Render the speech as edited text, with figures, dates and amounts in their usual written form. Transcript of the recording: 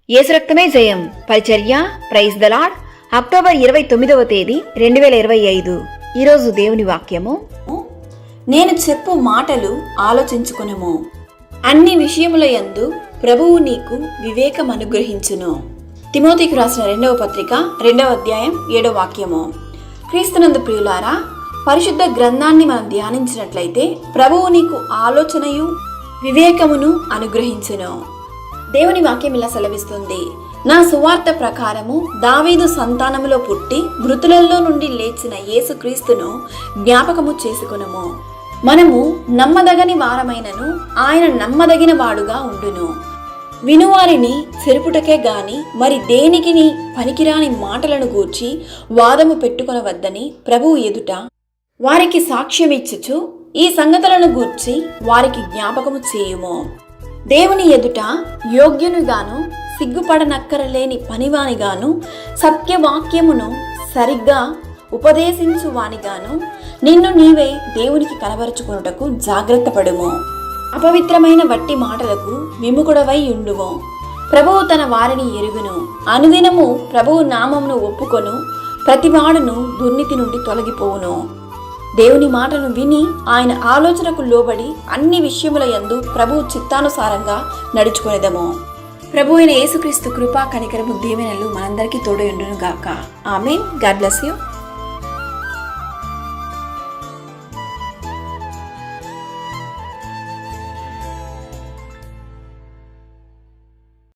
యేసు రక్తమే జయం పరిచర్య ప్రైజ్ ద లార్డ్. అక్టోబర్ 29వ తేదీ 2025. ఈరోజు దేవుని వాక్యము, నేను చెప్పు మాటలు ఆలోచించుకునుము, అన్ని విషయముల యందు ప్రభువు నీకు వివేకం అనుగ్రహించును. తిమోతికి రాసిన 2వ పత్రిక 2వ అధ్యాయం 7వ వాక్యము. క్రీస్తునందు ప్రియులారా, పరిశుద్ధ గ్రంథాన్ని మనం ధ్యానించినట్లయితే ప్రభువు నీకు ఆలోచనయు వివేకమును అనుగ్రహించును. దేవుని వాక్యం ఇలా సెలవిస్తుంది, నా సువార్త ప్రకారము దావీదు సంతానములో పుట్టి మృతులలో నుండి లేచిన యేసుక్రీస్తును జ్ఞాపకము చేసుకొనుము. మనము నమ్మదగని వారమైనను ఆయన నమ్మదగిన వాడుగా ఉండును. వినువారిని చెరుపుటకే గాని మరి దేనికిని పనికిరాని మాటలను గూర్చి వాదము పెట్టుకొనవద్దని ప్రభువు ఎదుట వారికి సాక్ష్యమిచ్చుచు ఈ సంగతులను గూర్చి వారికి జ్ఞాపకము చేయుము. దేవుని ఎదుట యోగ్యునిగాను సిగ్గుపడనక్కరలేని పనివానిగాను సత్యవాక్యమును సరిగ్గా ఉపదేశించువానిగాను నిన్ను నీవే దేవునికి కనబరుచుకొనుటకు జాగ్రత్త పడుము. అపవిత్రమైన వట్టి మాటలకు విముఖుడవై ఉండుము. ప్రభువు తన వారిని ఎరుగును. అనుదినము ప్రభువు నామమును ఒప్పుకొను ప్రతివాడును దుర్నీతి నుండి తొలగిపోవును. దేవుని మాటను విని ఆయన ఆలోచనకు లోబడి అన్ని విషయముల యందు ప్రభువు చిత్తానుసారంగా నడుచుకొనేదము. ప్రభు అయిన యేసుక్రీస్తు కృపా కనికరము దీవెనలు మనందరికీ తోడయుండును గాక. ఆమేన్. God bless you.